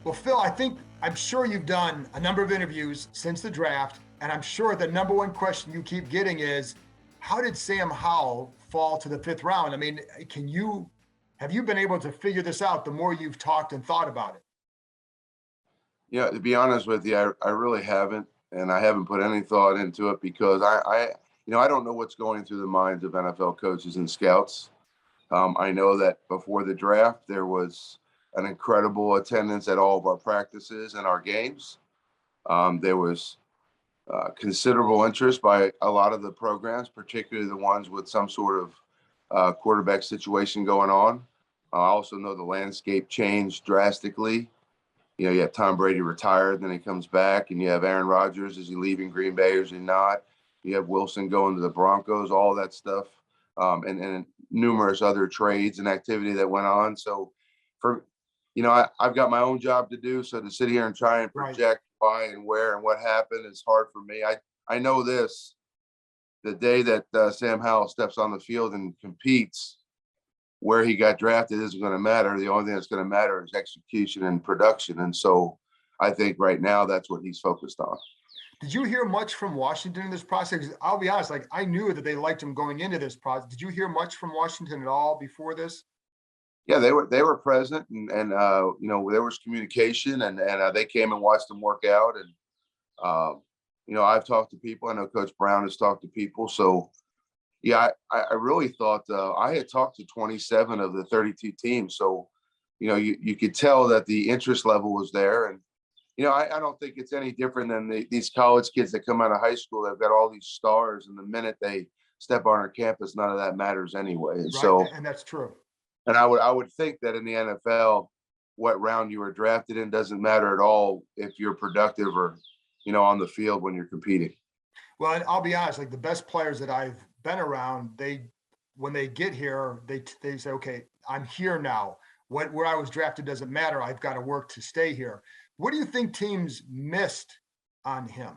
Well, Phil, I'm sure you've done a number of interviews since the draft, and I'm sure the number one question you keep getting is, how did Sam Howell fall to the fifth round? I mean, have you been able to figure this out the more you've talked and thought about it? Yeah, to be honest with you, I really haven't, and I haven't put any thought into it because I don't know what's going through the minds of NFL coaches and scouts. I know that before the draft, there was an incredible attendance at all of our practices and our games. There was considerable interest by a lot of the programs, particularly the ones with some sort of quarterback situation going on. I also know the landscape changed drastically. You have Tom Brady retired, then he comes back, and you have Aaron Rodgers. Is he leaving Green Bay or is he not? You have Wilson going to the Broncos, all that stuff, and numerous other trades and activity that went on. So, I've got my own job to do. So to sit here and try and project why and where and what happened is hard for me. I know this: the day that Sam Howell steps on the field and competes, where he got drafted isn't going to matter. The only thing that's going to matter is execution and production. And so I think right now that's what he's focused on. Did you hear much from Washington in this process? I'll be honest, like I knew that they liked him going into this process. Did you hear much from Washington at all before this? Yeah, they were present, and there was communication, and they came and watched him work out. And I've talked to people. I know Coach Brown has talked to people. So yeah, I really thought I had talked to 27 of the 32 teams. So, you could tell that the interest level was there. And, I don't think it's any different than these college kids that come out of high school. They've got all these stars, and the minute they step on our campus, none of that matters anyway. And and that's true. And I would think that in the NFL, what round you were drafted in doesn't matter at all if you're productive or, on the field when you're competing. Well, and I'll be honest, like the best players that I've been around, when they get here, they say, okay, I'm here now. Where I was drafted doesn't matter. I've got to work to stay here. What do you think teams missed on him?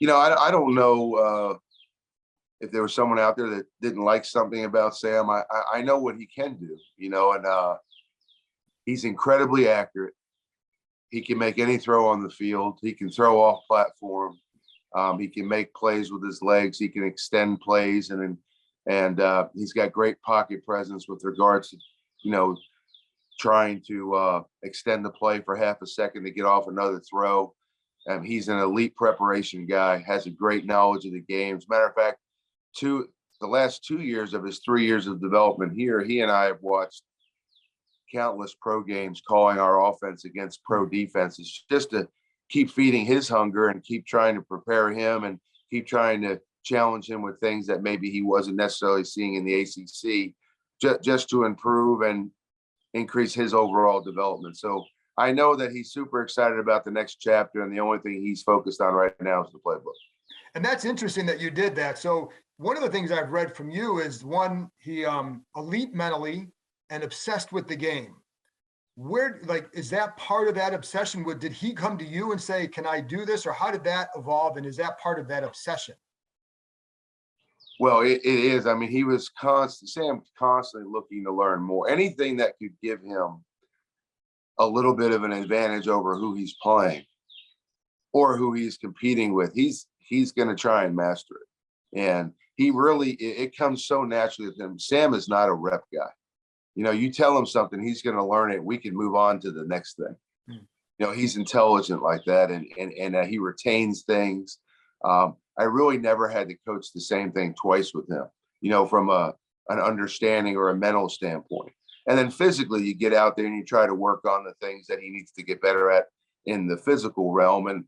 I don't know if there was someone out there that didn't like something about Sam. I know what he can do, and he's incredibly accurate. He can make any throw on the field. He can throw off platform. He can make plays with his legs. He can extend plays, and he's got great pocket presence with regards to, trying to extend the play for half a second to get off another throw. He's an elite preparation guy, has a great knowledge of the game. As a matter of fact, the last 2 years of his 3 years of development here, he and I have watched countless pro games calling our offense against pro defenses just to keep feeding his hunger and keep trying to prepare him and keep trying to challenge him with things that maybe he wasn't necessarily seeing in the ACC, just to improve and increase his overall development. So I know that he's super excited about the next chapter, and the only thing he's focused on right now is the playbook. And that's interesting that you did that. So one of the things I've read from you is he elite mentally and obsessed with the game. Is that part of that obsession? Did he come to you and say, can I do this? Or how did that evolve? And is that part of that obsession? Well, it is. I mean, Sam constantly looking to learn more. Anything that could give him a little bit of an advantage over who he's playing or who he's competing with, he's going to try and master it. And it comes so naturally with him. Sam is not a rep guy. You tell him something, he's going to learn it. We can move on to the next thing. He's intelligent like that, and he retains things. I really never had to coach the same thing twice with him, from an understanding or a mental standpoint. And then physically, you get out there and you try to work on the things that he needs to get better at in the physical realm. And,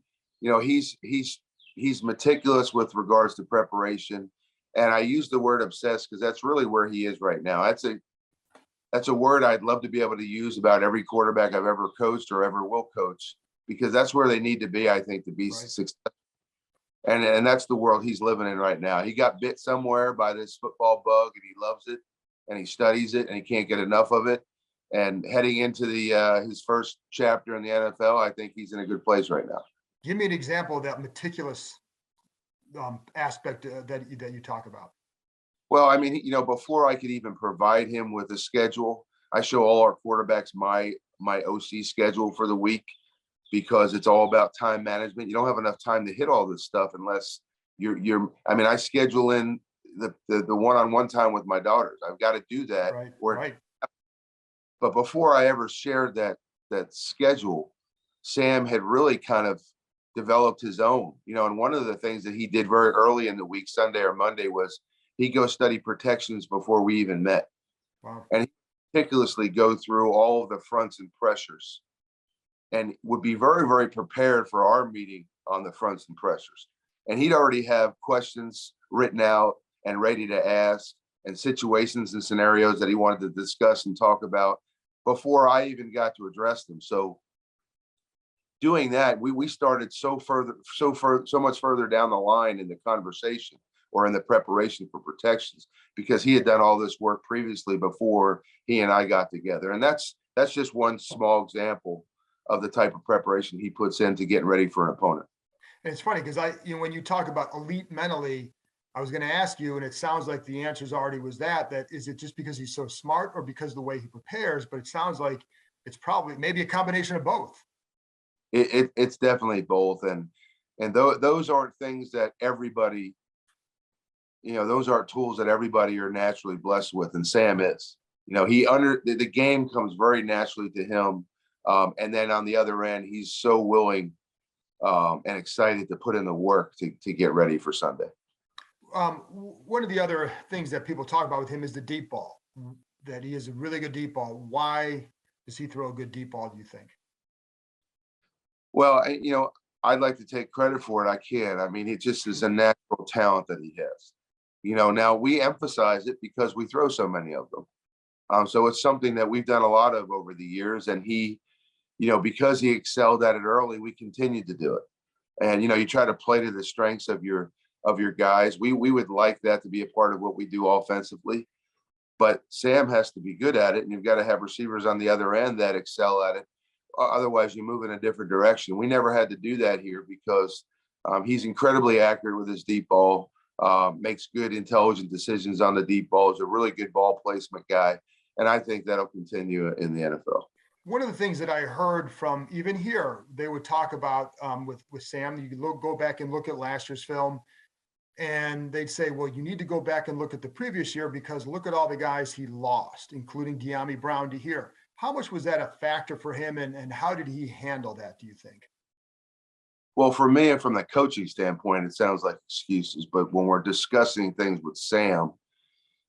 he's meticulous with regards to preparation. And I use the word obsessed because that's really where he is right now. That's a word I'd love to be able to use about every quarterback I've ever coached or ever will coach, because that's where they need to be, I think, to be successful. And that's the world he's living in right now. He got bit somewhere by this football bug, and he loves it, and he studies it, and he can't get enough of it. And heading into his first chapter in the NFL, I think he's in a good place right now. Give me an example of that meticulous aspect that you talk about. Well, I mean, before I could even provide him with a schedule, I show all our quarterbacks my my OC schedule for the week because it's all about time management. You don't have enough time to hit all this stuff unless I mean, I schedule in the one-on-one time with my daughters. I've got to do that. Right. But before I ever shared that schedule, Sam had really kind of developed his own, and one of the things that he did very early in the week, Sunday or Monday, was he'd go study protections before we even met. Wow. And he meticulously go through all of the fronts and pressures and would be very, very prepared for our meeting on the fronts and pressures. And he'd already have questions written out and ready to ask, and situations and scenarios that he wanted to discuss and talk about before I even got to address them. So doing that, we started so much further down the line in the conversation or in the preparation for protections, because he had done all this work previously before he and I got together. And that's just one small example of the type of preparation he puts into getting ready for an opponent. And it's funny because when you talk about elite mentally, I was going to ask you, and it sounds like the answers already was that is it just because he's so smart or because of the way he prepares? But it sounds like it's probably maybe a combination of both. It's definitely both. And those aren't things that everybody, those aren't tools that everybody are naturally blessed with. And Sam is, the game comes very naturally to him. And then on the other end, he's so willing and excited to put in the work to get ready for Sunday. One of the other things that people talk about with him is the deep ball, that he is a really good deep ball. Why does he throw a good deep ball, do you think? Well, I'd like to take credit for it. I can't. I mean, it just is a natural talent that he has. Now we emphasize it because we throw so many of them. So it's something that we've done a lot of over the years. And he, because he excelled at it early, we continued to do it. And, you try to play to the strengths of your guys. We would like that to be a part of what we do offensively. But Sam has to be good at it, and you've got to have receivers on the other end that excel at it. Otherwise, you move in a different direction. We never had to do that here because he's incredibly accurate with his deep ball, makes good, intelligent decisions on the deep ball, is a really good ball placement guy. And I think that'll continue in the NFL. One of the things that I heard from even here, they would talk about with Sam, you go back and look at last year's film, and they'd say, well, you need to go back and look at the previous year because look at all the guys he lost, including Dyami Brown to here. How much was that a factor for him, and how did he handle that, do you think? Well, for me and from the coaching standpoint, it sounds like excuses. But when we're discussing things with Sam,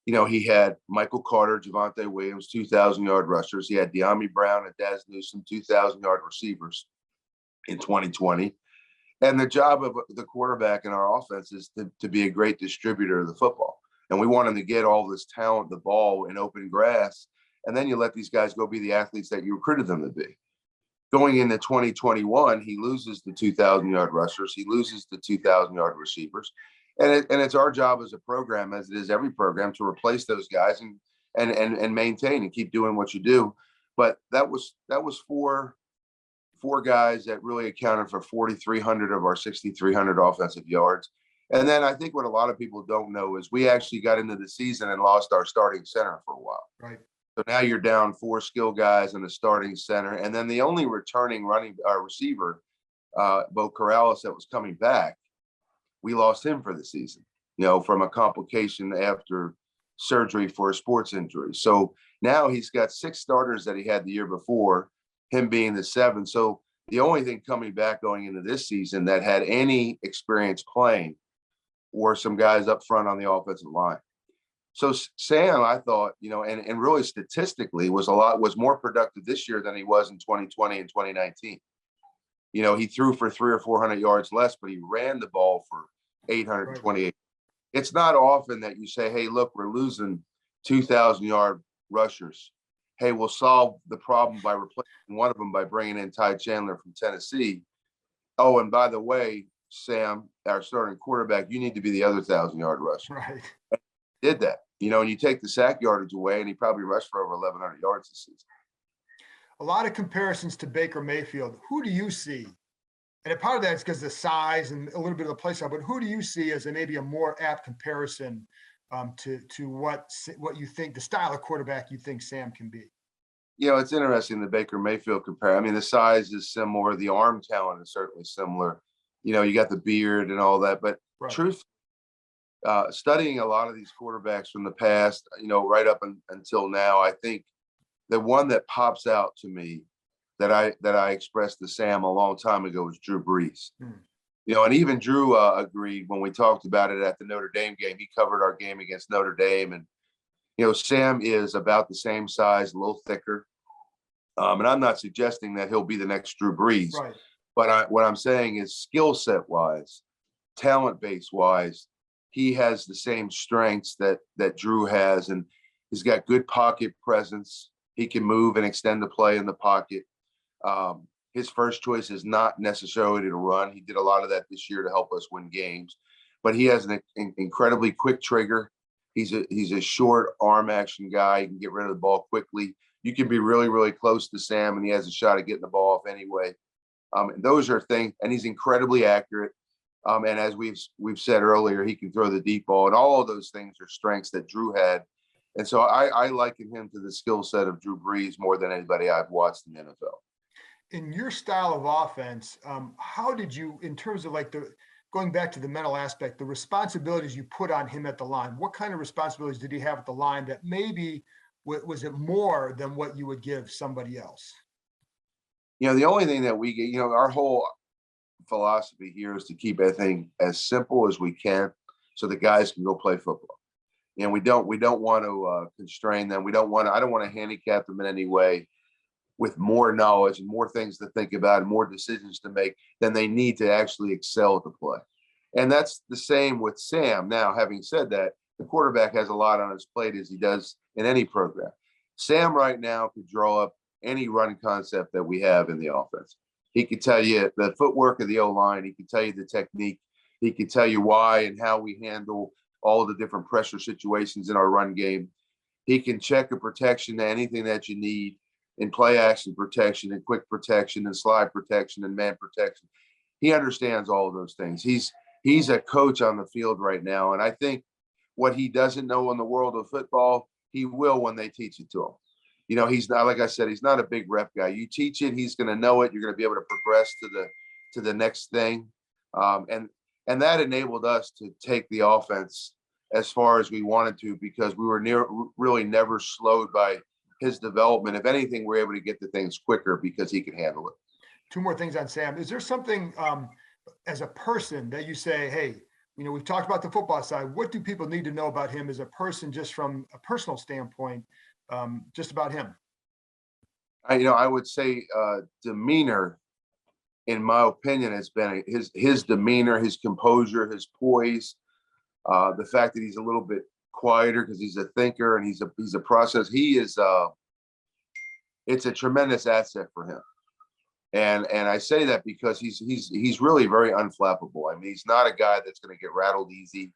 he had Michael Carter, Javonte Williams, 2,000-yard rushers. He had Dyami Brown and Daz Newsome, 2,000-yard receivers in 2020. And the job of the quarterback in our offense is to be a great distributor of the football. And we want him to get all this talent, the ball in open grass. And then you let these guys go be the athletes that you recruited them to be. Going into 2021, he loses the 2,000-yard rushers. He loses the 2,000-yard receivers. And it's our job as a program, as it is every program, to replace those guys and maintain and keep doing what you do. But that was four guys that really accounted for 4,300 of our 6,300 offensive yards. And then I think what a lot of people don't know is we actually got into the season and lost our starting center for a while. Right. So now you're down 4 skill guys in the starting center. And then the only returning receiver, Bo Corrales, that was coming back, we lost him for the season, from a complication after surgery for a sports injury. So now he's got 6 starters that he had the year before, him being the 7th. So the only thing coming back going into this season that had any experience playing were some guys up front on the offensive line. So Sam, I thought, and really statistically was more productive this year than he was in 2020 and 2019. He threw for 300 or 400 yards less, but he ran the ball for 828. Right. It's not often that you say, hey, look, we're losing 2,000-yard rushers. Hey, we'll solve the problem by replacing one of them by bringing in Ty Chandler from Tennessee. Oh, and by the way, Sam, our starting quarterback, you need to be the other 1,000-yard rusher. Right. Did that, and you take the sack yardage away, and he probably rushed for over 1,100 yards this season. A lot of comparisons to Baker Mayfield. Who do you see? And a part of that is because of the size and a little bit of the play style, but who do you see as maybe a more apt comparison to what you think, the style of quarterback you think Sam can be? It's interesting the Baker Mayfield compare. I mean, the size is similar. The arm talent is certainly similar. You got the beard and all that. But Right. truth, studying a lot of these quarterbacks from the past, right up until now, I think the one that pops out to me that I expressed to Sam a long time ago was Drew Brees. And even Drew agreed when we talked about it at the Notre Dame game. He covered our game against Notre Dame, and Sam is about the same size, a little thicker. And I'm not suggesting that he'll be the next Drew Brees, right. But what I'm saying is skill set wise, talent base wise, he has the same strengths that Drew has, and he's got good pocket presence. He can move and extend the play in the pocket. His first choice is not necessarily to run. He did a lot of that this year to help us win games, but he has an incredibly quick trigger. He's a short arm action guy. He can get rid of the ball quickly. You can be really, really close to Sam, and he has a shot at getting the ball off anyway. And those are things, and he's incredibly accurate. And as we've said earlier, he can throw the deep ball, and all of those things are strengths that Drew had. And so I liken him to the skill set of Drew Brees more than anybody I've watched in the NFL. In your style of offense, how did you, in terms of going back to the mental aspect, the responsibilities you put on him at the line, what kind of responsibilities did he have at the line that maybe was it more than what you would give somebody else? The only thing that we get, our whole philosophy here is to keep everything as simple as we can so the guys can go play football. We don't want to constrain them. I don't want to handicap them in any way with more knowledge and more things to think about and more decisions to make than they need to actually excel at the play. And that's the same with Sam. Now, having said that, the quarterback has a lot on his plate, as he does in any program. Sam right now could draw up any run concept that we have in the offense. He could tell you the footwork of the O-line. He could tell you the technique. He could tell you why and how we handle all the different pressure situations in our run game. He can check a protection to anything that you need in play action protection and quick protection and slide protection and man protection. He understands all of those things. He's a coach on the field right now. And I think what he doesn't know in the world of football, he will when they teach it to him. He's not, like I said, he's not a big rep guy. You teach it, he's going to know it. You're going to be able to progress to the next thing. And that enabled us to take the offense as far as we wanted to, because we were really never slowed by his development. If anything, we're able to get the things quicker because he can handle it. Two more things on Sam. Is there something as a person that you say, hey, we've talked about the football side. What do people need to know about him as a person, just from a personal standpoint, just about him? I would say demeanor, in my opinion, has been his demeanor, his composure, his poise, the fact that he's a little bit quieter because he's a thinker and he's a process. He is it's a tremendous asset for him. And I say that because he's really very unflappable. I mean, he's not a guy that's going to get rattled easy.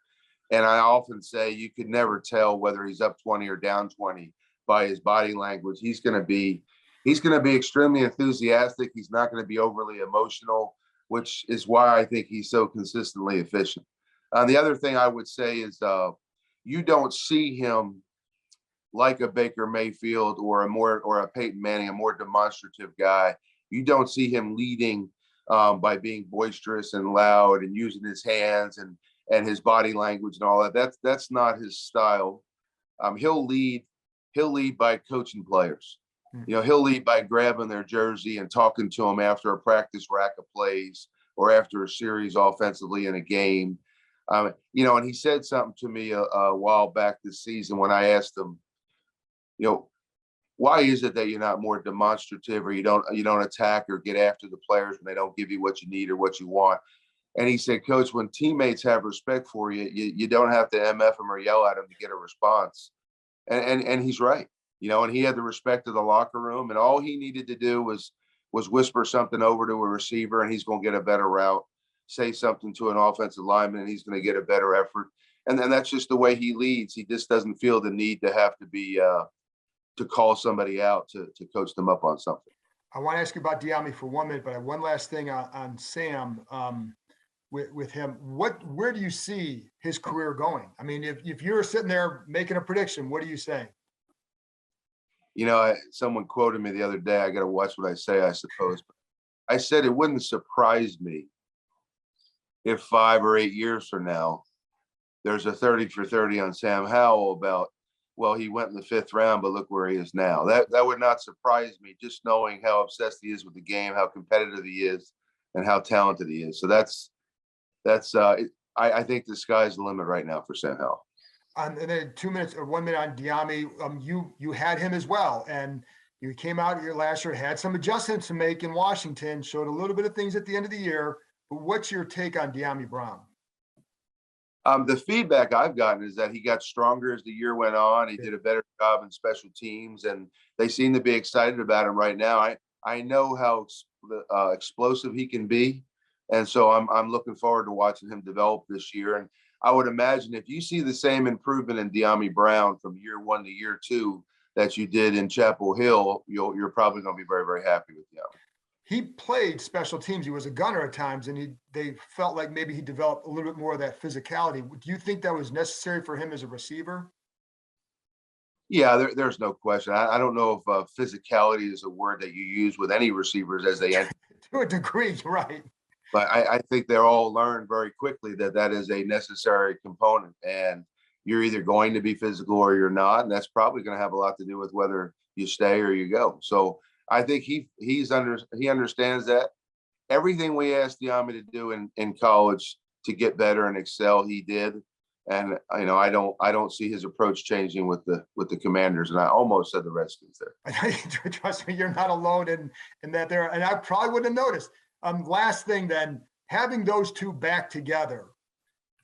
And I often say you could never tell whether he's up 20 or down 20 by his body language. He's going to be extremely enthusiastic. He's not going to be overly emotional, which is why I think he's so consistently efficient. The other thing I would say is you don't see him like a Baker Mayfield or a Peyton Manning, a more demonstrative guy. You don't see him leading by being boisterous and loud and using his hands and his body language and all that. That's not his style. He'll lead by coaching players. He'll lead by grabbing their jersey and talking to them after a practice rack of plays or after a series offensively in a game. And he said something to me a while back this season when I asked him, why is it that you're not more demonstrative, or you don't attack or get after the players when they don't give you what you need or what you want? And he said, Coach, when teammates have respect for you, you don't have to MF them or yell at them to get a response. And he's right. And he had the respect of the locker room, and all he needed to do was whisper something over to a receiver, and he's going to get a better route. Say something to an offensive lineman, and he's going to get a better effort. And then that's just the way he leads. He just doesn't feel the need to have to be to call somebody out to coach them up on something. I want to ask you about Dyami for 1 minute, but I have one last thing on Sam with him. Where do you see his career going? I mean, if you're sitting there making a prediction, what are you saying? Someone quoted me the other day. I got to watch what I say, I suppose. I said it wouldn't surprise me if 5 or 8 years from now, there's a 30 for 30 on Sam Howell about, well, he went in the 5th round, but look where he is now. That would not surprise me, just knowing how obsessed he is with the game, how competitive he is, and how talented he is. So I think the sky's the limit right now for Sam Howell. And then 2 minutes or 1 minute on Dyami. You had him as well, and you came out here last year, had some adjustments to make in Washington, showed a little bit of things at the end of the year. But what's your take on Dyami Brown? The feedback I've gotten is that he got stronger as the year went on. He did a better job in special teams, and they seem to be excited about him right now. I know how explosive he can be, and so I'm looking forward to watching him develop this year. And I would imagine if you see the same improvement in Dyami Brown from year 1 to year 2 that you did in Chapel Hill, you're probably going to be very, very happy with Dyami. He played special teams. He was a gunner at times, and they felt like maybe he developed a little bit more of that physicality. Do you think that was necessary for him as a receiver? Yeah, there's no question. I don't know if physicality is a word that you use with any receivers as they enter. To a degree, right. But I think they're all learned very quickly that is a necessary component. And you're either going to be physical or you're not. And that's probably going to have a lot to do with whether you stay or you go. So I think he understands that. Everything we asked Dyami to do in college to get better and excel, he did. And I don't see his approach changing with the Commanders. And I almost said the Redskins there. Trust me, you're not alone in that there. And I probably wouldn't have noticed. Last thing then, having those two back together.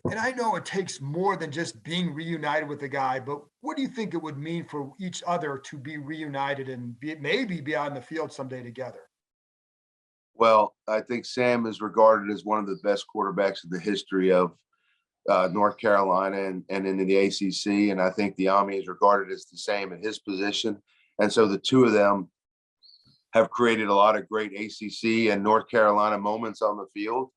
And I know it takes more than just being reunited with the guy, but what do you think it would mean for each other to be reunited and maybe be on the field someday together? Well, I think Sam is regarded as one of the best quarterbacks in the history of North Carolina and in the ACC. And I think Dyami is regarded as the same in his position. And so the two of them have created a lot of great ACC and North Carolina moments on the field.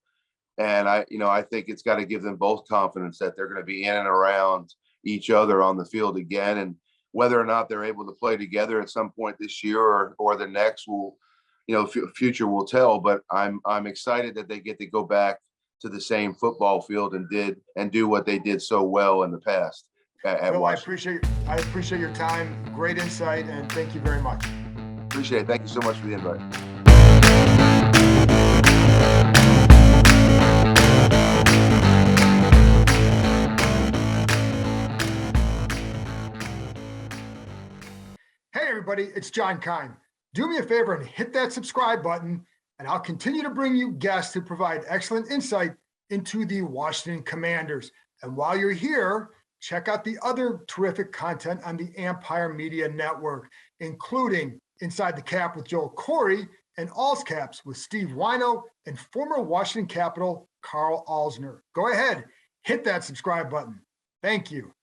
And I think it's got to give them both confidence that they're going to be in and around each other on the field again. And whether or not they're able to play together at some point this year or the next future will tell. But I'm excited that they get to go back to the same football field and do what they did so well in the past at Phil, Washington. I appreciate your time. Great insight, and thank you very much. Appreciate it. Thank you so much for the invite. Hey, everybody, it's John Keim. Do me a favor and hit that subscribe button, and I'll continue to bring you guests who provide excellent insight into the Washington Commanders. And while you're here, check out the other terrific content on the Ampire Media Network, including Inside the Cap with Joel Corey and All's Caps with Steve Wino and former Washington Capital Carl Alsner. Go ahead, hit that subscribe button. Thank you.